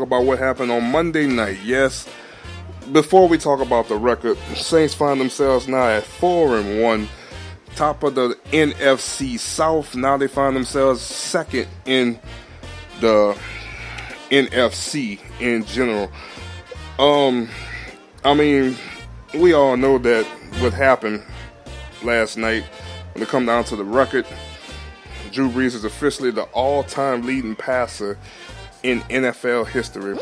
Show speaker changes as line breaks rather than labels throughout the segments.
about what happened on Monday night. Yes, before we talk about the record, Saints find themselves now at 4-1, top of the NFC South. Now they find themselves second in the NFC in general. I mean, we all know that what happened last night when it come down to the record. Drew Brees is officially the all-time leading passer in NFL history.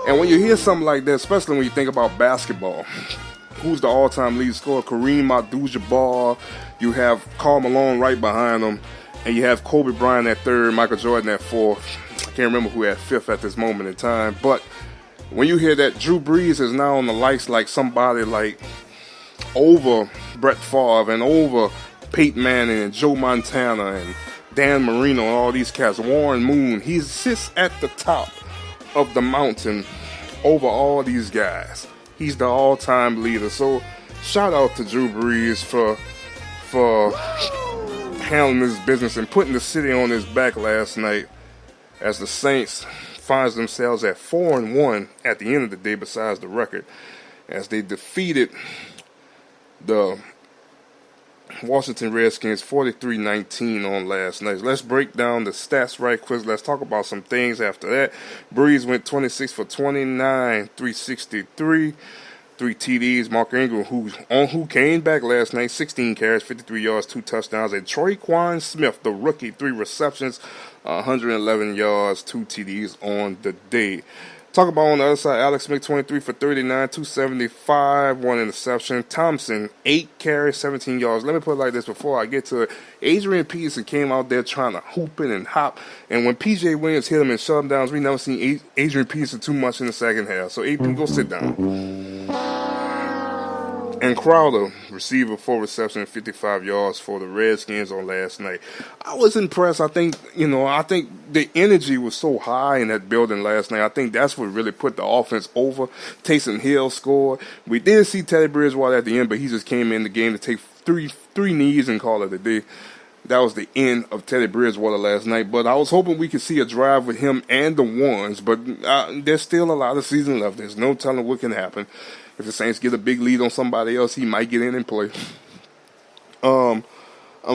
And when you hear something like that, especially when you think about basketball, who's the all-time leading scorer? Kareem Abdul-Jabbar. You have Karl Malone right behind him. And you have Kobe Bryant at third, Michael Jordan at fourth. I can't remember who had fifth at this moment in time. But when you hear that Drew Brees is now on the likes like somebody like over Brett Favre and over Peyton Manning and Joe Montana and Dan Marino and all these cats, Warren Moon, he sits at the top of the mountain over all these guys. He's the all-time leader. So shout out to Drew Brees for handling his business and putting the city on his back last night as the Saints finds themselves at 4-1 at the end of the day, besides the record, as they defeated the Washington Redskins 43-19 on last night. Let's break down the stats right quick. Let's talk about some things after that. Breeze went 26 for 29, 363, 3 TDs. Mark Ingram, who came back last night, 16 carries, 53 yards, 2 touchdowns. And Traquan Smith, the rookie, 3 receptions, 111 yards, 2 TDs on the day. Talk about on the other side, Alex Smith, 23 for 39, 275, 1 interception. Thompson, 8 carries, 17 yards. Let me put it like this before I get to it. Adrian Peterson came out there trying to hoop it and hop. And when P.J. Williams hit him in shutdowns, we never seen Adrian Peterson too much in the second half. So, AP, go sit down. And Crowder, receiver, 4 receptions, 55 yards for the Redskins on last night. I was impressed. I think the energy was so high in that building last night. I think that's what really put the offense over. Taysom Hill scored. We did see Teddy Bridgewater at the end, but he just came in the game to take three knees and call it a day. That was the end of Teddy Bridgewater last night. But I was hoping we could see a drive with him and the ones. But there's still a lot of season left. There's no telling what can happen. If the Saints get a big lead on somebody else, he might get in and play. I'm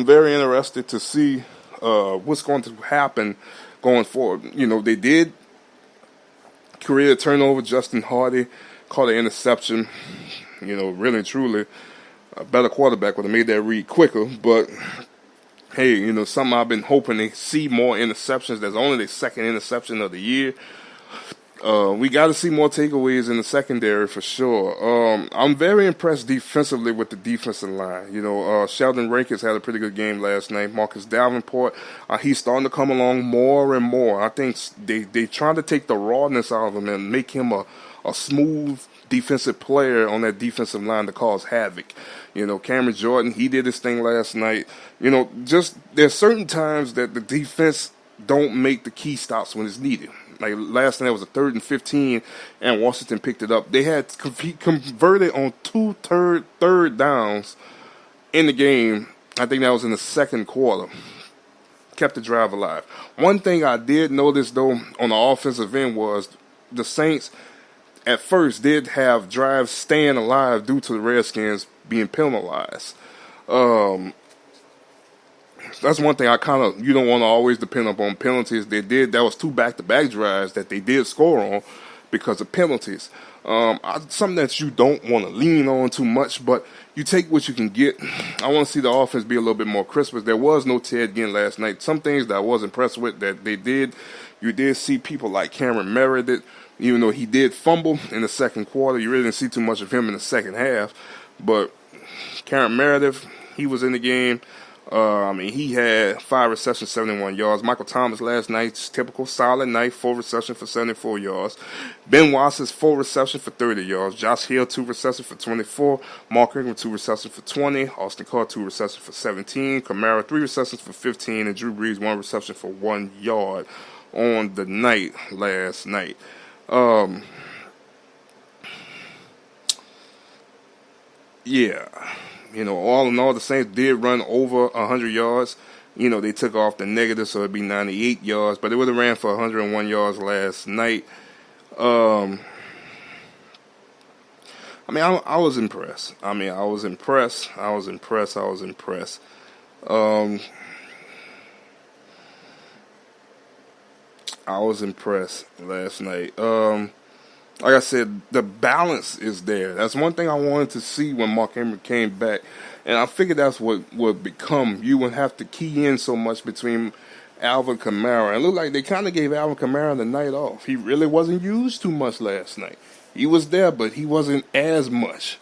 very interested to see what's going to happen going forward. You know, they did create a turnover. Justin Hardy caught an interception. You know, really and truly, a better quarterback would have made that read quicker. But, hey, you know, something I've been hoping to see more interceptions. That's only the second interception of the year. We got to see more takeaways in the secondary for sure. I'm very impressed defensively with the defensive line. You know, Sheldon Rankins had a pretty good game last night. Marcus Davenport, he's starting to come along more and more. I think they trying to take the rawness out of him and make him a smooth defensive player on that defensive line to cause havoc. You know, Cameron Jordan, he did his thing last night. You know, just there's certain times that the defense don't make the key stops when it's needed. Like last night, it was a 3rd and 15, and Washington picked it up. They had converted on 2 third downs in the game. I think that was in the second quarter. Kept the drive alive. One thing I did notice, though, on the offensive end was the Saints at first did have drives staying alive due to the Redskins being penalized. That's one thing you don't want to always depend upon penalties. That was 2 back-to-back drives that they did score on because of penalties. Something that you don't want to lean on too much, but you take what you can get. I want to see the offense be a little bit more crisp. There was no Ted Ginn last night. Some things that I was impressed with that they did. You did see people like Cameron Meredith, even though he did fumble in the second quarter. You really didn't see too much of him in the second half. But Cameron Meredith, he was in the game. He had 5 receptions, 71 yards. Michael Thomas last night's typical solid night, 4 receptions for 74 yards. Ben Watson's 4 receptions for 30 yards. Josh Hill, 2 receptions for 24. Mark Ingram, 2 receptions for 20. Austin Carr, 2 receptions for 17. Kamara, 3 receptions for 15. And Drew Brees, 1 reception for 1 yard on the night last night. Yeah. You know, all in all, the Saints did run over 100 yards. You know, they took off the negative, so it'd be 98 yards. But they would have ran for 101 yards last night. Um, I mean, I was impressed. I mean, I was impressed. I was impressed. I was impressed. Um, I was impressed last night. Like I said, the balance is there. That's one thing I wanted to see when Mark Henry came back, and I figured that's what would become. You wouldn't have to key in so much between Alvin Kamara. It looked like they kind of gave Alvin Kamara the night off. He really wasn't used too much last night. He was there, but he wasn't as much.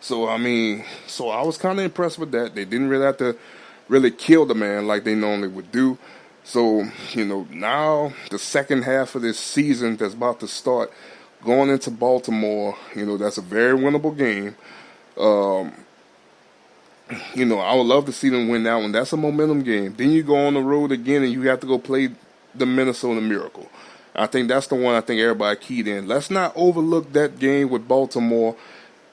So I mean, so I was kind of impressed with that. They didn't really have to really kill the man like they normally would do. So now the second half of this season that's about to start, going into Baltimore, that's a very winnable game. I would love to see them win that one. That's a momentum game. Then you go on the road again and you have to go play the Minnesota Miracle. I think that's the one I think everybody keyed in. Let's not overlook that game with Baltimore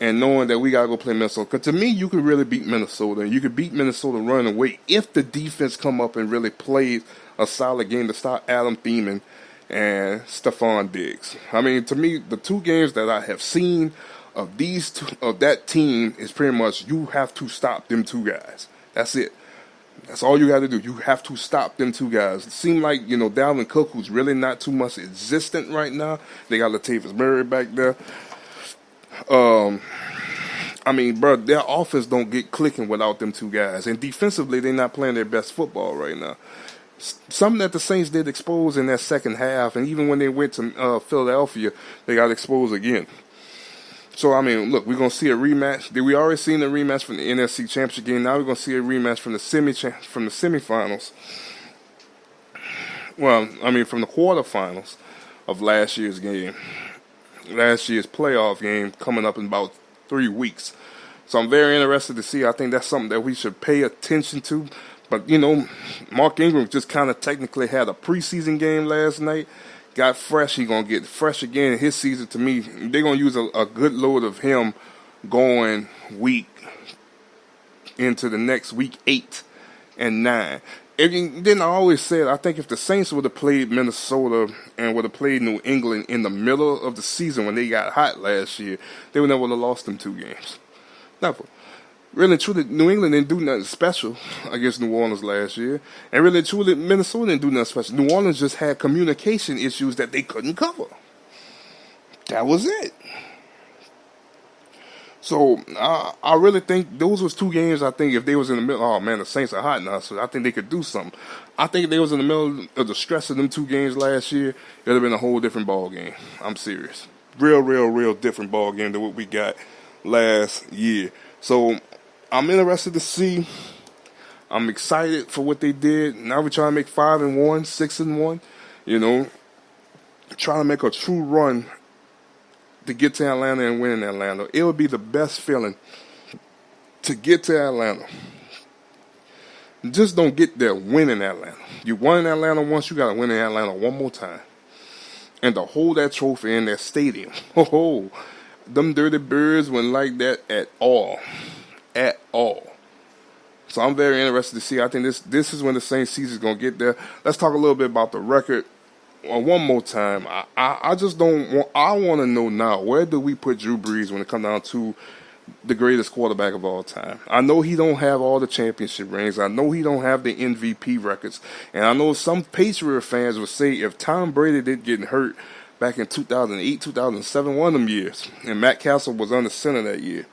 and knowing that we got to go play Minnesota. Because to me, you could really beat Minnesota. And you could beat Minnesota running away if the defense come up and really plays a solid game to stop Adam Thielen and Stephon Diggs. I mean, to me, the two games that I have seen of that team is pretty much you have to stop them two guys. That's it. That's all you got to do. You have to stop them two guys. It seems like, Dalvin Cook, who's really not too much existent right now. They got Latavius Murray back there. I mean, bro, their offense don't get clicking without them two guys. And defensively, they're not playing their best football right now. Something that the Saints did expose in that second half, and even when they went to Philadelphia, they got exposed again. So, I mean, look, we're going to see a rematch. We already seen the rematch from the NFC Championship game. Now we're going to see a rematch from the semifinals. Well, I mean, from the quarterfinals of last year's game. Last year's playoff game coming up in about 3 weeks. So I'm very interested to see. I think that's something that we should pay attention to. But, Mark Ingram just kind of technically had a preseason game last night. Got fresh. He's going to get fresh again in his season. To me, they're going to use a good load of him going week into the next week 8 and 9. And then I always said, I think if the Saints would have played Minnesota and would have played New England in the middle of the season when they got hot last year, they would never have lost them 2 games. Never. Really and truly, New England didn't do nothing special against New Orleans last year. And really and truly, Minnesota didn't do nothing special. New Orleans just had communication issues that they couldn't cover. That was it. So I really think those was 2 games. I think if they was in the middle, oh man, the Saints are hot now, so I think they could do something. I think if they was in the middle of the stress of them 2 games last year, it would have been a whole different ball game. I'm serious. Real different ball game than what we got last year. So I'm interested to see. I'm excited for what they did. Now we're trying to make 5-1, 6-1. Trying to make a true run to get to Atlanta and win in Atlanta. It would be the best feeling to get to Atlanta. Just don't get there, win in Atlanta. You won in Atlanta once, you got to win in Atlanta one more time. And to hold that trophy in that stadium. Oh, them Dirty Birds weren't like that at all. At all. So I'm very interested to see. I think this is when the Saints season is going to get there. Let's talk a little bit about the record. One more time. I just don't want. I want to know now, where do we put Drew Brees when it comes down to the greatest quarterback of all time? I know he don't have all the championship rings. I know he don't have the MVP records. And I know some Patriot fans would say if Tom Brady didn't get hurt back in 2008, 2007, one of them years, and Matt Castle was under center that year,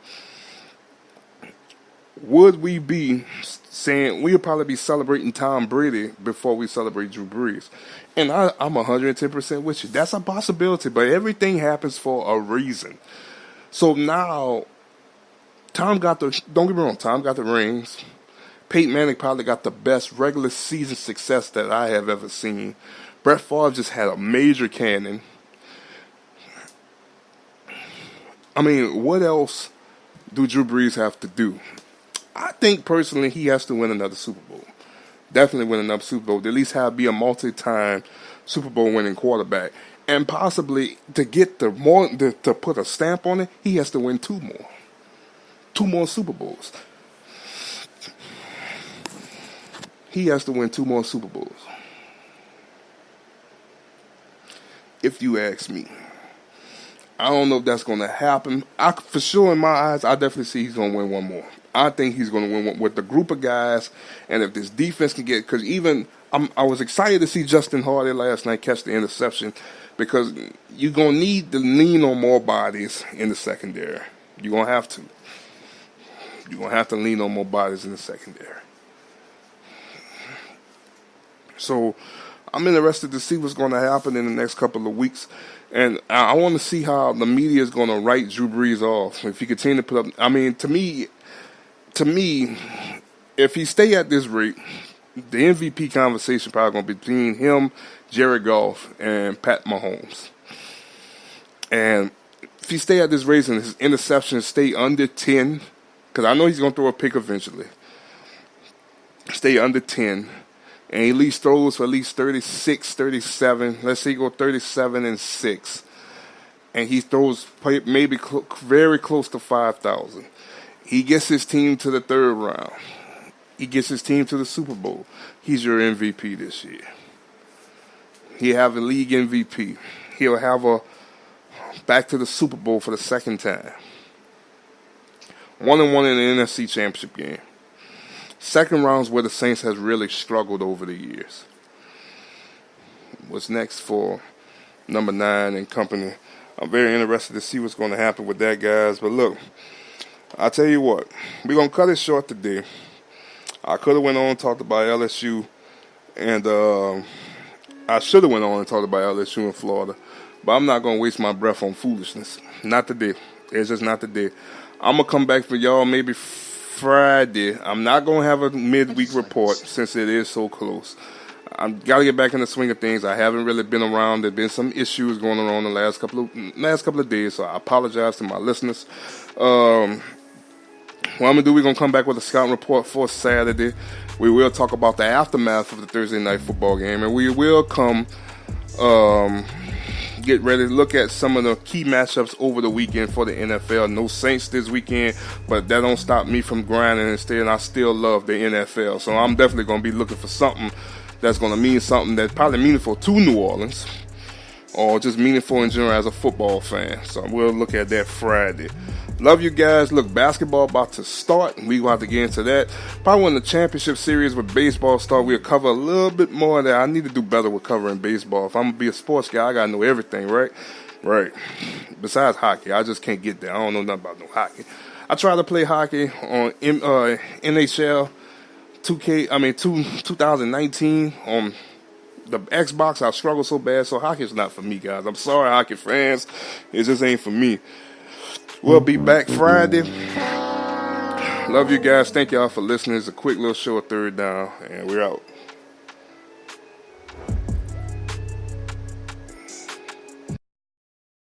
would we be saying we'll probably be celebrating Tom Brady before we celebrate Drew Brees? And I'm 110% with you. That's a possibility, but everything happens for a reason. So now, don't get me wrong, Tom got the rings. Peyton Manning probably got the best regular season success that I have ever seen. Brett Favre just had a major cannon. I mean, what else do Drew Brees have to do? I think personally he has to win another Super Bowl. Definitely win another Super Bowl. To at least be a multi-time Super Bowl winning quarterback. And possibly to get to put a stamp on it, he has to win 2 more. 2 more Super Bowls. He has to win 2 more Super Bowls. If you ask me. I don't know if that's going to happen. For sure, in my eyes, I definitely see he's going to win one more. I think he's going to win one with the group of guys, and if this defense can get, because I was excited to see Justin Hardy last night catch the interception, because you're going to need to lean on more bodies in the secondary. You're going to have to. You're going to have to lean on more bodies in the secondary. So I'm interested to see what's going to happen in the next couple of weeks. And I want to see how the media is going to write Drew Brees off. If he continue to put up, I mean, to me, if he stay at this rate, the MVP conversation probably going to be between him, Jared Goff, and Pat Mahomes. And if he stay at this rate and his interceptions stay under 10, because I know he's going to throw a pick eventually, stay under 10, and he at least throws for at least 36, 37. Let's say he go 37-6. And he throws maybe very close to 5,000. He gets his team to the third round. He gets his team to the Super Bowl. He's your MVP this year. He'll have a league MVP. He'll have a back to the Super Bowl for the second time. 1-1 in the NFC Championship game. Second round's where the Saints has really struggled over the years. What's next for number 9 and company? I'm very interested to see what's going to happen with that, guys. But look, I'll tell you what. We're going to cut it short today. I could have went on and talked about LSU. And I should have went on and talked about LSU in Florida. But I'm not going to waste my breath on foolishness. Not today. It's just not today. I'm going to come back for y'all maybe Friday. I'm not going to have a midweek report since it is so close. I've got to get back in the swing of things. I haven't really been around. There have been some issues going on the last couple of days, so I apologize to my listeners. What I'm going to do, we're going to come back with a scouting report for Saturday. We will talk about the aftermath of the Thursday night football game, and we will come get ready to look at some of the key matchups over the weekend for the NFL. No Saints this weekend, but that don't stop me from grinding. Instead, I still love the NFL. So I'm definitely going to be looking for something that's going to mean something that's probably meaningful to New Orleans or just meaningful in general as a football fan. So we'll look at that Friday. Love you guys. Look, basketball about to start. We're going to have to get into that. Probably when the championship series with baseball start, we'll cover a little bit more of that. I need to do better with covering baseball. If I'm going to be a sports guy, I got to know everything, right? Right. Besides hockey, I just can't get there. I don't know nothing about no hockey. I try to play hockey on NHL 2019 on the Xbox. I struggle so bad, so hockey's not for me, guys. I'm sorry, hockey fans. It just ain't for me. We'll be back Friday. Love you guys. Thank y'all for listening. It's a quick little show, third down, and we're out.